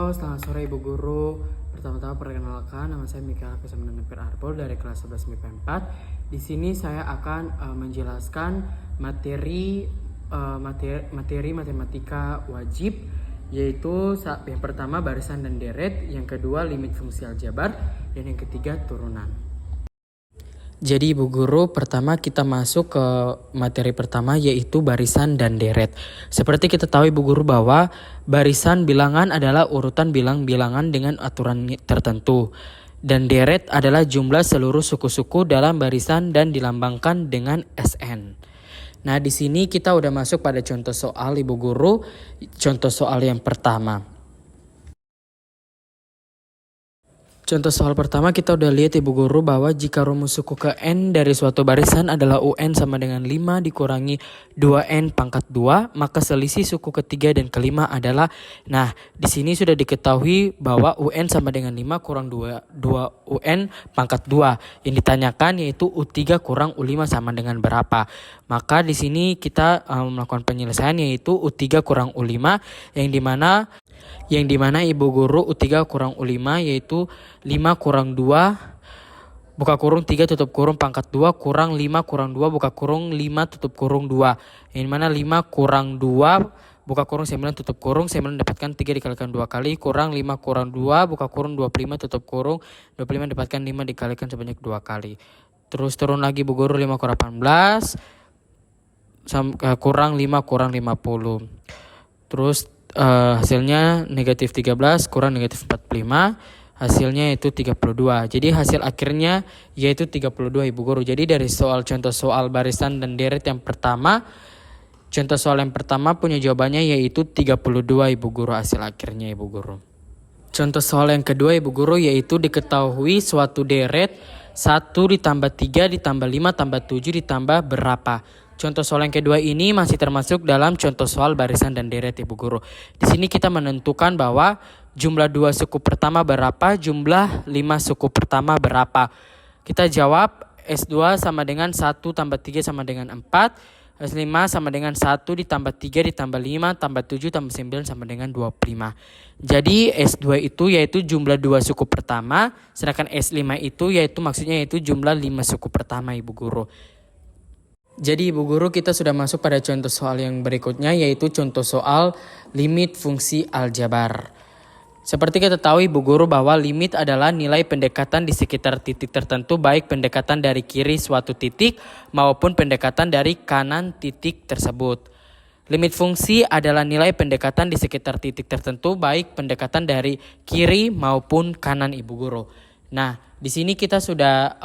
Halo, selamat sore Ibu Guru. Pertama-tama perkenalkan, nama saya Mikael Kesamnanepir Arbol dari kelas 11 MIPA 4. Di sini saya akan menjelaskan materi matematika wajib, yaitu yang pertama barisan dan deret, yang kedua limit fungsi aljabar, dan yang ketiga turunan. Jadi Ibu Guru, pertama kita masuk ke materi pertama, yaitu barisan dan deret. Seperti kita tahu Ibu Guru bahwa barisan bilangan adalah urutan bilangan dengan aturan tertentu. Dan deret adalah jumlah seluruh suku-suku dalam barisan dan dilambangkan dengan SN. Nah, di sini kita udah masuk pada contoh soal Ibu Guru. Contoh soal yang pertama. Contoh soal pertama kita udah lihat Ibu Guru bahwa jika rumus suku ke N dari suatu barisan adalah UN sama dengan 5 dikurangi 2N pangkat 2, maka selisih suku ketiga dan kelima adalah, nah di sini sudah diketahui bahwa UN sama dengan 5 kurang 2 UN pangkat 2. Yang ditanyakan yaitu U3 kurang U5 sama dengan berapa. Maka di sini kita melakukan penyelesaian yaitu U3 kurang U5 yang dimana Ibu Guru U3 kurang U5 yaitu 5 kurang 2 buka kurung 3 tutup kurung pangkat 2 kurang 5 kurang 2 buka kurung 5 tutup kurung 2. Yang dimana 5 kurang 2 buka kurung 9 tutup kurung 9 dapatkan 3 dikalikan 2 kali kurang 5 kurang 2 buka kurung 25 tutup kurung 25 dapatkan 5 dikalikan sebanyak 2 kali. Terus turun lagi Ibu Guru 5 kurang 18 kurang 5 kurang 50. Terus hasilnya negatif 13 kurang negatif 45, hasilnya yaitu 32. Jadi hasil akhirnya yaitu 32 Ibu Guru. Jadi dari contoh soal barisan dan deret yang pertama, contoh soal yang pertama punya jawabannya yaitu 32 Ibu Guru hasil akhirnya Ibu Guru. Contoh soal yang kedua Ibu Guru yaitu diketahui suatu deret 1 ditambah 3 ditambah 5 tambah 7 ditambah berapa. Contoh soal yang kedua ini masih termasuk dalam contoh soal barisan dan deret Ibu Guru. Di sini kita menentukan bahwa jumlah 2 suku pertama berapa, jumlah 5 suku pertama berapa. Kita jawab S2 sama dengan 1 tambah 3 sama dengan 4. S5 sama dengan 1 ditambah 3 ditambah 5 tambah 7 tambah 9 sama dengan 25. Jadi S2 itu yaitu jumlah 2 suku pertama, sedangkan S5 itu maksudnya jumlah 5 suku pertama Ibu Guru. Jadi Ibu Guru kita sudah masuk pada contoh soal yang berikutnya yaitu contoh soal limit fungsi aljabar. Seperti kita tahu Ibu Guru bahwa limit adalah nilai pendekatan di sekitar titik tertentu baik pendekatan dari kiri suatu titik maupun pendekatan dari kanan titik tersebut. Limit fungsi adalah nilai pendekatan di sekitar titik tertentu baik pendekatan dari kiri maupun kanan Ibu Guru. Nah, di sini kita sudah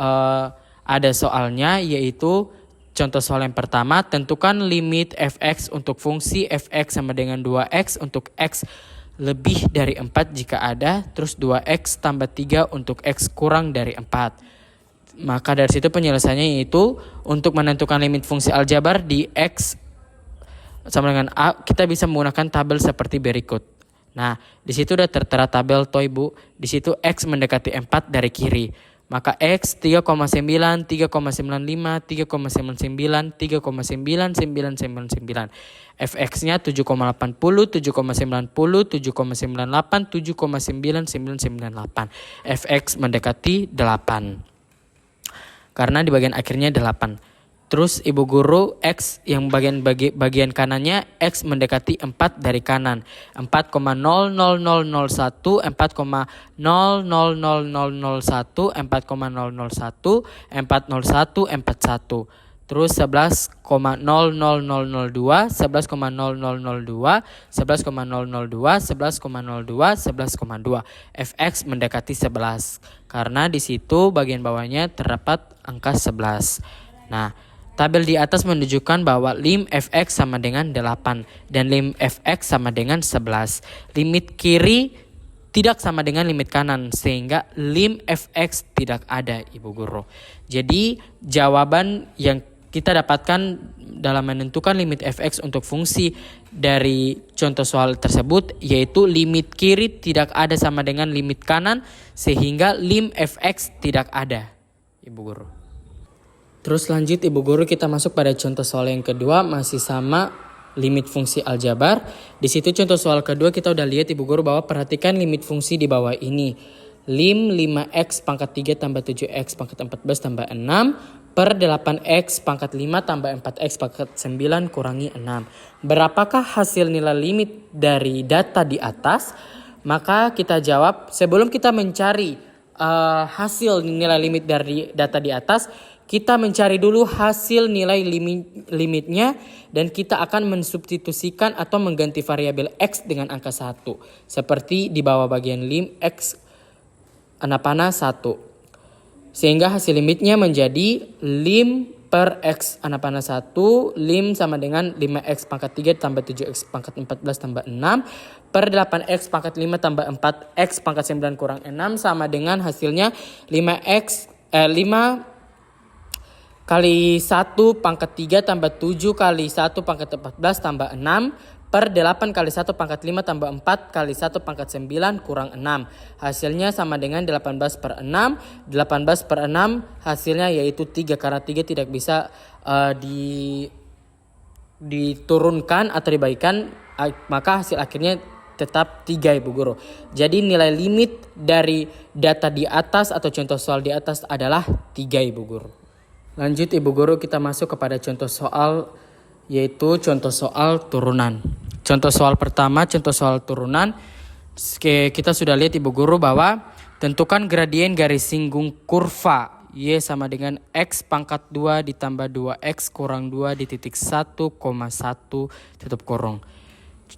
ada soalnya yaitu contoh soal yang pertama, tentukan limit fx untuk fungsi fx sama dengan 2x untuk x lebih dari 4 jika ada, terus 2x tambah 3 untuk x kurang dari 4. Maka dari situ penyelesaiannya yaitu untuk menentukan limit fungsi aljabar di x sama dengan a, kita bisa menggunakan tabel seperti berikut. Nah, di situ udah tertera tabel toh Ibu. Di situ x mendekati 4 dari kiri. Maka X 3,9, 3,95, 3,99, 3,9999. Fx-nya 7,80, 7,90, 7,98, 7,9998. Fx mendekati 8. Karena di bagian akhirnya 8. Terus Ibu Guru X yang bagian kanannya X mendekati 4 dari kanan. 4,00001, 4,00001, 4,00001, 401, 41. Terus 11,00002, 11,0002, 11,002, 11,02, 11,02. Fx mendekati 11. Karena di situ bagian bawahnya terdapat angka 11. Nah, tabel di atas menunjukkan bahwa lim fx sama dengan 8 dan lim fx sama dengan 11. Limit kiri tidak sama dengan limit kanan sehingga lim fx tidak ada Ibu Guru. Jadi jawaban yang kita dapatkan dalam menentukan limit fx untuk fungsi dari contoh soal tersebut yaitu limit kiri tidak ada sama dengan limit kanan sehingga lim fx tidak ada Ibu Guru. Terus lanjut Ibu Guru kita masuk pada contoh soal yang kedua masih sama limit fungsi aljabar. Di situ contoh soal kedua kita udah lihat Ibu Guru bahwa perhatikan limit fungsi di bawah ini. Lim 5x pangkat 3 tambah 7x pangkat 14 tambah 6 per 8x pangkat 5 tambah 4x pangkat 9 kurangi 6. Berapakah hasil nilai limit dari data di atas? Maka kita jawab, sebelum kita mencari hasil nilai limit dari data di atas, kita mencari dulu hasil nilai limitnya dan kita akan mensubstitusikan atau mengganti variabel x dengan angka 1. Seperti di bawah bagian lim x panah 1. Sehingga hasil limitnya menjadi lim per x panah 1, lim sama dengan 5x pangkat 3 tambah 7x pangkat 14 tambah 6 per 8x pangkat 5 tambah 4x pangkat 9 kurang 6 sama dengan hasilnya 5 kali 1 pangkat 3 tambah 7 kali 1 pangkat 14 tambah 6 per 8 kali 1 pangkat 5 tambah 4 kali 1 pangkat 9 kurang 6. Hasilnya sama dengan 18 per 6. 18 per 6 hasilnya yaitu 3 karena 3 tidak bisa diturunkan atau dibaikan, maka hasil akhirnya tetap 3 Ibu Guru. Jadi nilai limit dari data di atas atau contoh soal di atas adalah 3 Ibu Guru. Lanjut Ibu Guru, kita masuk kepada contoh soal, yaitu contoh soal turunan. Contoh soal pertama, contoh soal turunan. Kita sudah lihat Ibu Guru bahwa tentukan gradien garis singgung kurva Y sama dengan X pangkat 2 ditambah 2X kurang 2 di titik 1,1 tutup kurung.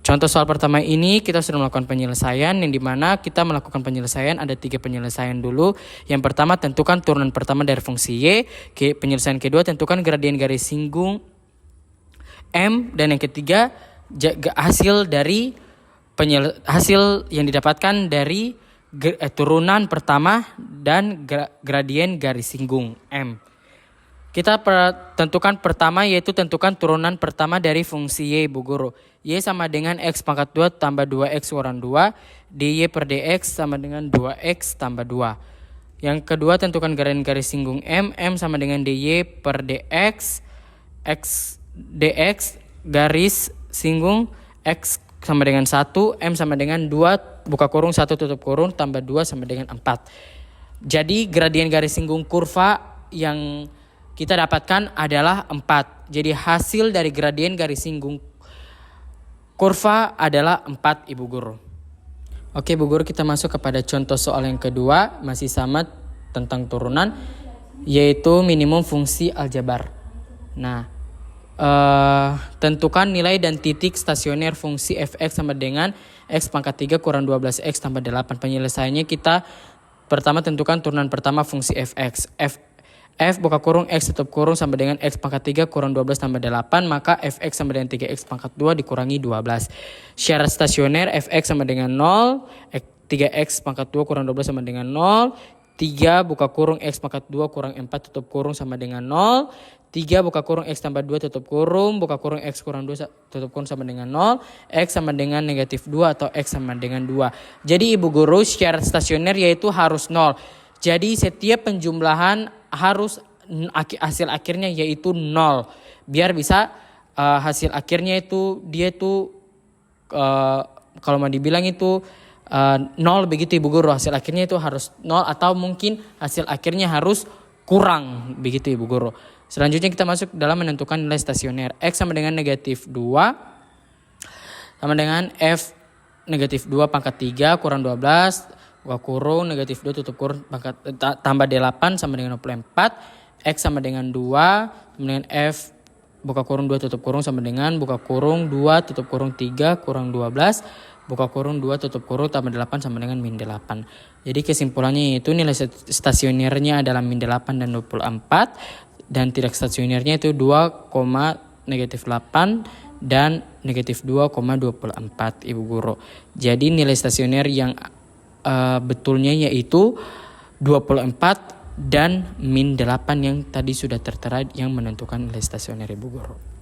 Contoh soal pertama ini kita sudah melakukan penyelesaian, yang dimana kita melakukan penyelesaian ada 3 penyelesaian dulu. Yang pertama tentukan turunan pertama dari fungsi Y. Penyelesaian kedua tentukan gradien garis singgung M, dan yang ketiga hasil yang didapatkan dari turunan pertama dan gradien garis singgung M. Kita tentukan pertama, yaitu tentukan turunan pertama dari fungsi Y Ibu Guru. Y sama dengan X pangkat 2 tambah 2X kurang 2 dy per dx sama dengan 2X tambah 2. Yang kedua tentukan gradien garis singgung M. M sama dengan dy per dx X dx garis singgung X sama dengan 1, M sama dengan 2, buka kurung 1 tutup kurung, tambah 2 sama dengan 4. Jadi gradien garis singgung kurva yang kita dapatkan adalah 4. Jadi hasil dari gradien garis singgung kurva adalah 4 Ibu Guru. Oke Ibu Guru, kita masuk kepada contoh soal yang kedua, masih sama tentang turunan, yaitu minimum fungsi aljabar. Nah, tentukan nilai dan titik stasioner fungsi fx sama dengan x pangkat 3 kurang 12x tambah 8. Penyelesaiannya kita pertama tentukan turunan pertama fungsi fx. F buka kurung x tutup kurung sama dengan x pangkat 3 kurang 12 tambah 8, maka fx sama dengan 3x pangkat 2 dikurangi 12. Syarat stasioner fx sama dengan 0, 3x pangkat 2 kurang 12 sama dengan 0, 3 buka kurung x pangkat 2 kurang 4 tutup kurung sama dengan 0, 3 buka kurung x tambah 2 tutup kurung, buka kurung x kurang 2 tutup kurung sama dengan 0, x sama dengan negatif 2 atau x sama dengan 2. Jadi Ibu Guru, syarat stasioner yaitu harus 0. Jadi setiap penjumlahan harus hasil akhirnya yaitu 0. Biar bisa hasil akhirnya itu dia itu kalau mau dibilang itu 0 begitu Ibu Guru. Hasil akhirnya itu harus 0 atau mungkin hasil akhirnya harus kurang begitu Ibu Guru. Selanjutnya kita masuk dalam menentukan nilai stasioner. X sama dengan negatif 2 sama dengan F negatif 2 pangkat 3 kurang 12 buka kurung negatif 2 tutup kurung pangkat tambah 8 sama dengan 24. X sama dengan 2 sama dengan F buka kurung 2 tutup kurung sama dengan buka kurung 2 tutup kurung 3 kurang 12 buka kurung 2 tutup kurung tambah 8 sama dengan min 8. Jadi kesimpulannya itu nilai stasionernya adalah min 8 dan 24, dan tidak stasionernya itu 2, negatif 8 dan negatif 2,24 Ibu Guru. Jadi nilai stasioner yang betulnya yaitu 24 dan min 8 yang tadi sudah tertera yang menentukan nilai stasioner Ibu Guru.